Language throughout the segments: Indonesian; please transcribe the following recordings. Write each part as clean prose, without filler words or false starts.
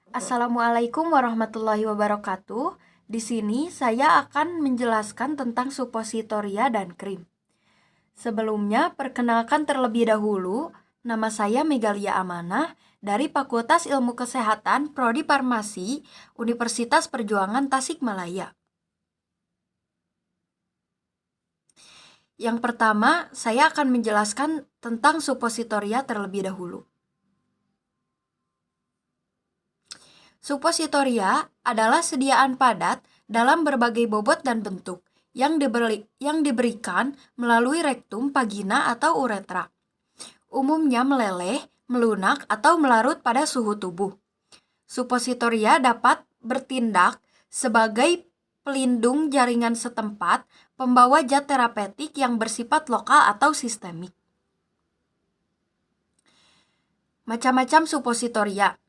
Assalamualaikum warahmatullahi wabarakatuh. Di sini saya akan menjelaskan tentang suppositoria dan krim. Sebelumnya, perkenalkan terlebih dahulu, nama saya Megalia Amanah dari Fakultas Ilmu Kesehatan Prodi Farmasi Universitas Perjuangan Tasikmalaya. Yang pertama, saya akan menjelaskan tentang suppositoria terlebih dahulu. Suppositoria adalah sediaan padat dalam berbagai bobot dan bentuk yang diberikan melalui rektum, vagina, atau uretra. Umumnya meleleh, melunak, atau melarut pada suhu tubuh. Suppositoria dapat bertindak sebagai pelindung jaringan setempat, pembawa zat terapeutik yang bersifat lokal atau sistemik. Macam-macam suppositoria.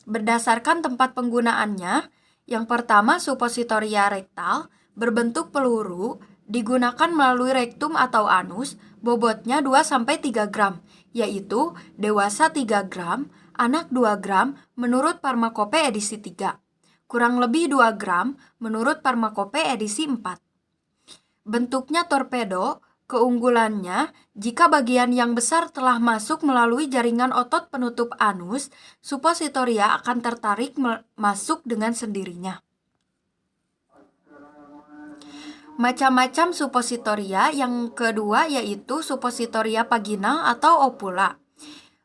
Berdasarkan tempat penggunaannya, yang pertama suppositoria rektal, berbentuk peluru, digunakan melalui rektum atau anus, bobotnya 2-3 gram, yaitu dewasa 3 gram, anak 2 gram menurut Pharmacope edisi 3, kurang lebih 2 gram menurut Pharmacope edisi 4. Bentuknya torpedo, keunggulannya jika bagian yang besar telah masuk melalui jaringan otot penutup anus, suppositoria akan tertarik masuk dengan sendirinya. Macam-macam suppositoria yang kedua yaitu suppositoria vaginal atau opula.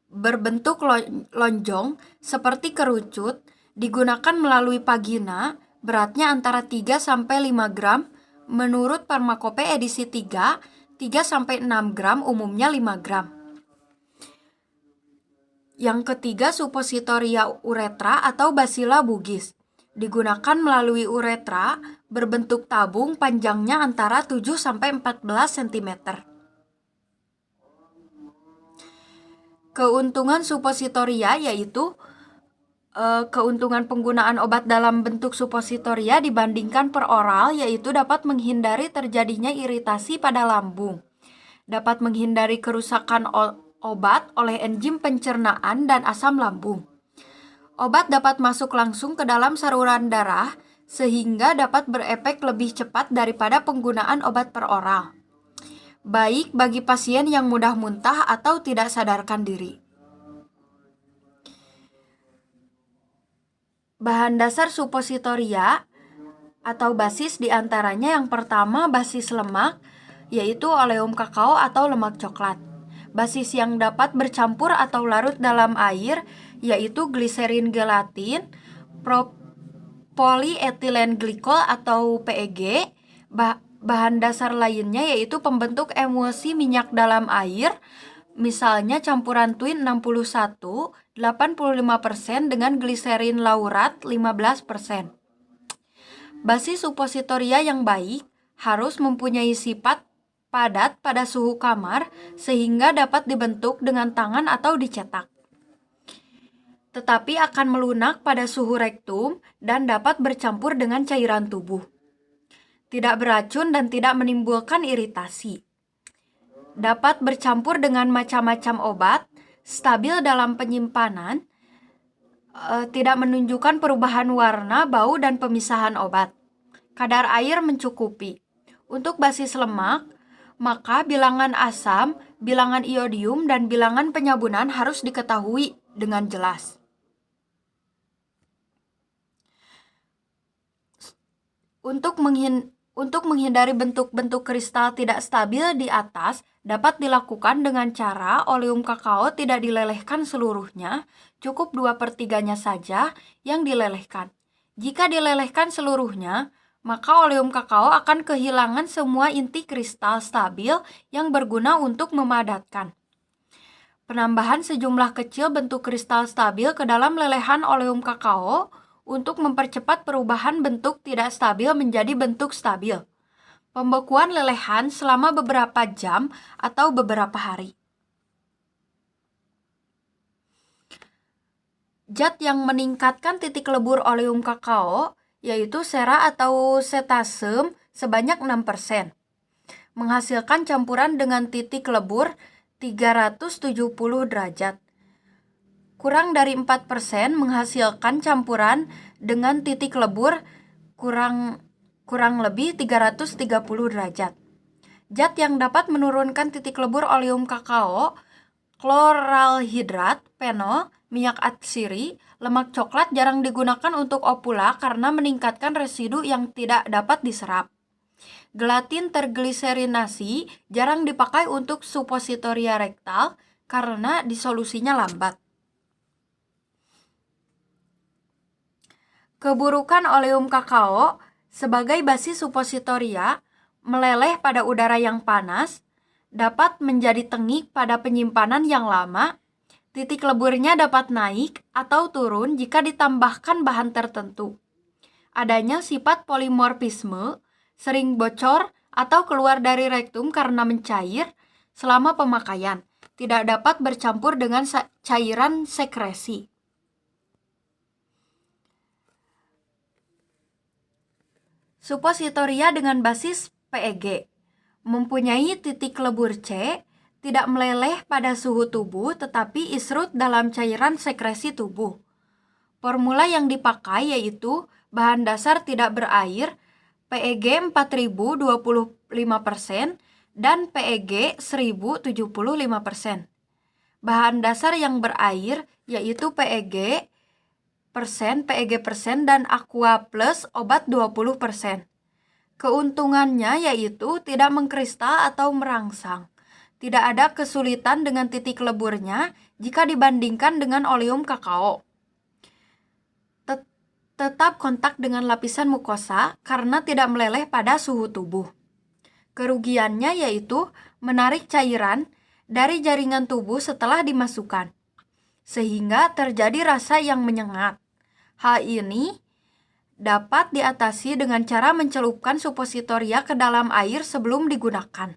Berbentuk lonjong seperti kerucut, digunakan melalui vagina, beratnya antara 3-5 gram, menurut Pharmacope edisi 3, 3-6 gram, umumnya 5 gram. Yang ketiga suppositoria uretra atau Bacilla bugis. Digunakan melalui uretra, berbentuk tabung, panjangnya antara 7-14 cm. Keuntungan suppositoria yaitu keuntungan penggunaan obat dalam bentuk suppositoria dibandingkan per oral yaitu dapat menghindari terjadinya iritasi pada lambung, dapat menghindari kerusakan obat oleh enzim pencernaan dan asam lambung. Obat dapat masuk langsung ke dalam saluran darah sehingga dapat berefek lebih cepat daripada penggunaan obat per oral. Baik bagi pasien yang mudah muntah atau tidak sadarkan diri. Bahan dasar suppositoria atau basis diantaranya yang pertama basis lemak, yaitu oleum kakao atau lemak coklat. Basis yang dapat bercampur atau larut dalam air, yaitu gliserin gelatin, polyethylene glycol atau PEG. Bahan dasar lainnya yaitu pembentuk emulsi minyak dalam air, misalnya campuran Twin 61, 85% dengan gliserin laurat 15%. Basis suppositoria yang baik harus mempunyai sifat padat pada suhu kamar sehingga dapat dibentuk dengan tangan atau dicetak. Tetapi akan melunak pada suhu rektum dan dapat bercampur dengan cairan tubuh. Tidak beracun dan tidak menimbulkan iritasi. Dapat bercampur dengan macam-macam obat, stabil dalam penyimpanan, tidak menunjukkan perubahan warna, bau, dan pemisahan obat. Kadar air mencukupi. Untuk basis lemak, maka bilangan asam, bilangan iodium, dan bilangan penyabunan harus diketahui dengan jelas. Untuk menghindari bentuk-bentuk kristal tidak stabil di atas, dapat dilakukan dengan cara oleum kakao tidak dilelehkan seluruhnya, cukup 2/3-nya saja yang dilelehkan. Jika dilelehkan seluruhnya, maka oleum kakao akan kehilangan semua inti kristal stabil yang berguna untuk memadatkan. Penambahan sejumlah kecil bentuk kristal stabil ke dalam lelehan oleum kakao untuk mempercepat perubahan bentuk tidak stabil menjadi bentuk stabil. Pembekuan lelehan selama beberapa jam atau beberapa hari. Zat yang meningkatkan titik lebur oleum kakao yaitu sera atau cetasem sebanyak 6%. Menghasilkan campuran dengan titik lebur 370 derajat. kurang dari 4% menghasilkan campuran dengan titik lebur kurang lebih 330 derajat. Zat yang dapat menurunkan titik lebur oleum kakao, kloralhidrat, fenol, minyak atsiri, lemak coklat jarang digunakan untuk opula karena meningkatkan residu yang tidak dapat diserap. Gelatin tergliserinasi jarang dipakai untuk supositoria rektal karena disolusinya lambat. Keburukan oleum kakao sebagai basis supositoria meleleh pada udara yang panas, dapat menjadi tengik pada penyimpanan yang lama, titik leburnya dapat naik atau turun jika ditambahkan bahan tertentu. Adanya sifat polimorfisme, sering bocor atau keluar dari rektum karena mencair selama pemakaian, tidak dapat bercampur dengan cairan sekresi. Supositoria dengan basis PEG mempunyai titik lebur C, tidak meleleh pada suhu tubuh tetapi isrut dalam cairan sekresi tubuh. Formula yang dipakai yaitu bahan dasar tidak berair PEG 4000 25% dan PEG 1000 75%. Bahan dasar yang berair yaitu PEG persen dan Aqua Plus obat 20%. Keuntungannya yaitu tidak mengkristal atau merangsang. Tidak ada kesulitan dengan titik leburnya jika dibandingkan dengan oleum kakao. Tetap kontak dengan lapisan mukosa karena tidak meleleh pada suhu tubuh. Kerugiannya yaitu menarik cairan dari jaringan tubuh setelah dimasukkan, sehingga terjadi rasa yang menyengat. Hal ini dapat diatasi dengan cara mencelupkan supositoria ke dalam air sebelum digunakan.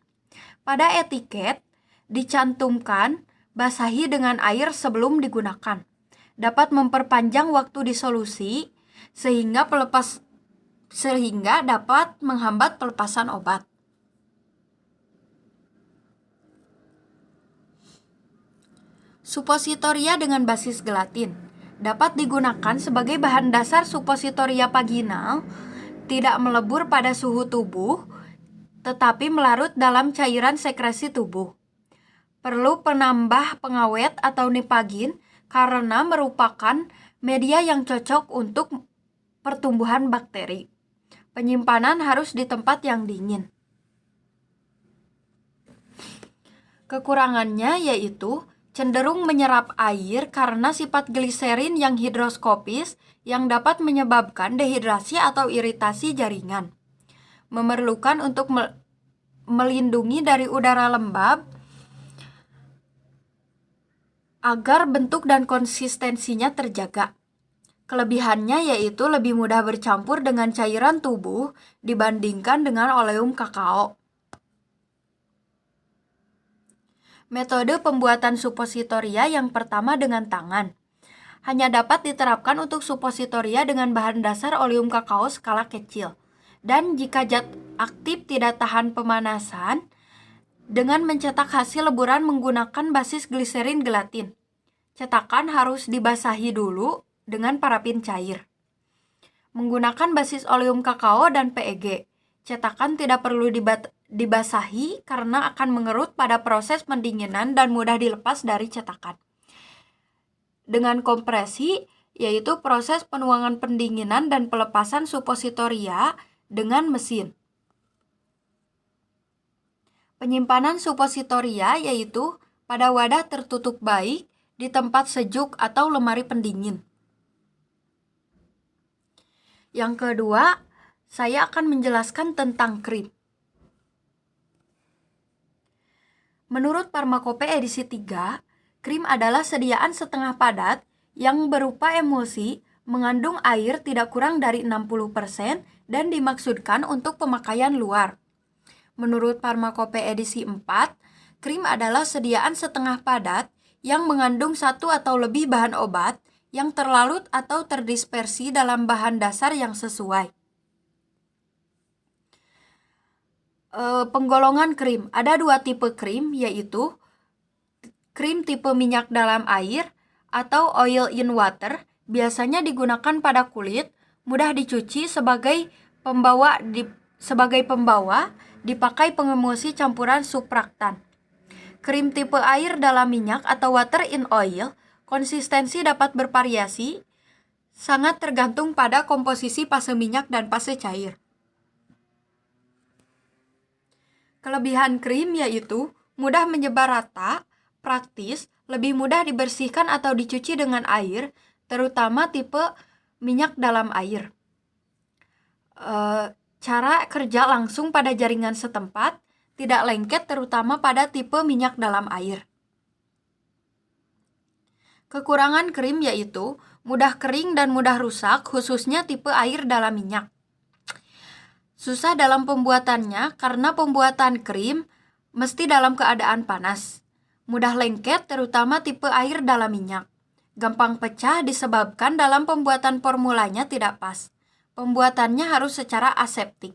Pada etiket dicantumkan basahi dengan air sebelum digunakan. Dapat memperpanjang waktu disolusi sehingga dapat menghambat pelepasan obat. Supositoria dengan basis gelatin dapat digunakan sebagai bahan dasar supositoria vaginal, tidak melebur pada suhu tubuh, tetapi melarut dalam cairan sekresi tubuh. Perlu penambah pengawet atau nipagin karena merupakan media yang cocok untuk pertumbuhan bakteri. Penyimpanan harus di tempat yang dingin. Kekurangannya yaitu cenderung menyerap air karena sifat gliserin yang hidroskopis yang dapat menyebabkan dehidrasi atau iritasi jaringan. Memerlukan untuk melindungi dari udara lembab agar bentuk dan konsistensinya terjaga. Kelebihannya yaitu lebih mudah bercampur dengan cairan tubuh dibandingkan dengan oleum kakao. Metode pembuatan supositoria yang pertama dengan tangan. Hanya dapat diterapkan untuk supositoria dengan bahan dasar oleum kakao skala kecil. Dan jika zat aktif tidak tahan pemanasan, dengan mencetak hasil leburan menggunakan basis gliserin gelatin. Cetakan harus dibasahi dulu dengan parafin cair. Menggunakan basis oleum kakao dan PEG. Cetakan tidak perlu dibasahi karena akan mengerut pada proses pendinginan dan mudah dilepas dari cetakan. Dengan kompresi, yaitu proses penuangan pendinginan dan pelepasan supositoria dengan mesin. Penyimpanan supositoria yaitu pada wadah tertutup baik di tempat sejuk atau lemari pendingin. Yang kedua, saya akan menjelaskan tentang krim. Menurut Farmakope edisi 3, krim adalah sediaan setengah padat yang berupa emulsi mengandung air tidak kurang dari 60% dan dimaksudkan untuk pemakaian luar. Menurut Farmakope edisi 4, krim adalah sediaan setengah padat yang mengandung satu atau lebih bahan obat yang terlarut atau terdispersi dalam bahan dasar yang sesuai. Penggolongan krim. Ada dua tipe krim, yaitu krim tipe minyak dalam air atau oil in water biasanya digunakan pada kulit, mudah dicuci sebagai pembawa dipakai pengemulsi campuran surfaktan. Krim tipe air dalam minyak atau water in oil, konsistensi dapat bervariasi, sangat tergantung pada komposisi fase minyak dan fase cair. Kelebihan krim yaitu mudah menyebar rata, praktis, lebih mudah dibersihkan atau dicuci dengan air, terutama tipe minyak dalam air. Cara kerja langsung pada jaringan setempat, tidak lengket terutama pada tipe minyak dalam air. Kekurangan krim yaitu mudah kering dan mudah rusak, khususnya tipe air dalam minyak. Susah dalam pembuatannya karena pembuatan krim mesti dalam keadaan panas. Mudah lengket terutama tipe air dalam minyak. Gampang pecah disebabkan dalam pembuatan formulanya tidak pas. Pembuatannya harus secara aseptik.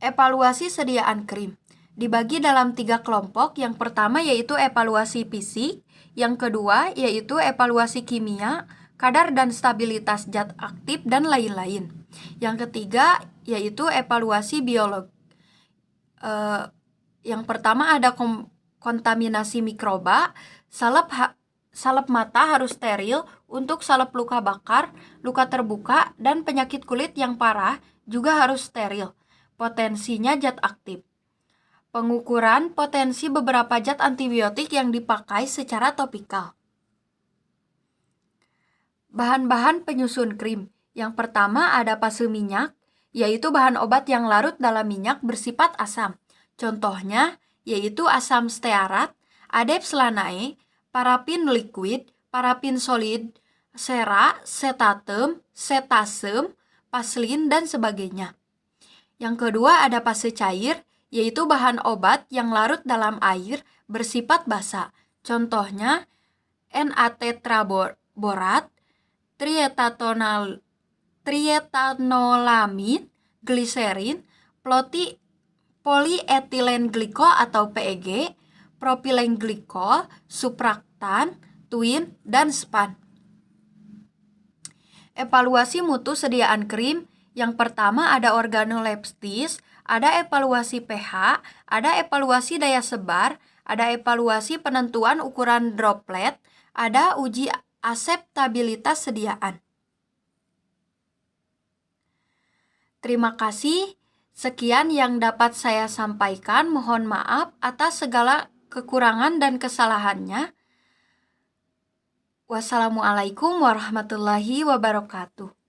Evaluasi sediaan krim dibagi dalam 3 kelompok. Yang pertama yaitu evaluasi fisik, yang kedua yaitu evaluasi kimia, kadar dan stabilitas zat aktif, dan lain-lain. Yang ketiga yaitu evaluasi biologi. Yang pertama ada kontaminasi mikroba, salep mata harus steril, untuk salep luka bakar, luka terbuka, dan penyakit kulit yang parah juga harus steril. Potensinya zat aktif. Pengukuran potensi beberapa zat antibiotik yang dipakai secara topikal. Bahan-bahan penyusun krim. Yang pertama ada fase minyak, yaitu bahan obat yang larut dalam minyak bersifat asam. Contohnya yaitu asam stearat, adepslanae, parafin liquid, parafin solid, sera, setatem, setasem, paslin, dan sebagainya. Yang kedua ada fase cair, yaitu bahan obat yang larut dalam air bersifat basa. Contohnya Na-tetraborat, trietanolamid, gliserin, polyethylene glycol atau PEG, propylene glycol, surfaktan, twin, dan span. Evaluasi mutu sediaan krim. Yang pertama ada organoleptis, ada evaluasi pH, ada evaluasi daya sebar, ada evaluasi penentuan ukuran droplet, ada uji aseptabilitas sediaan. Terima kasih. Sekian yang dapat saya sampaikan. Mohon maaf atas segala kekurangan dan kesalahannya. Wassalamualaikum warahmatullahi wabarakatuh.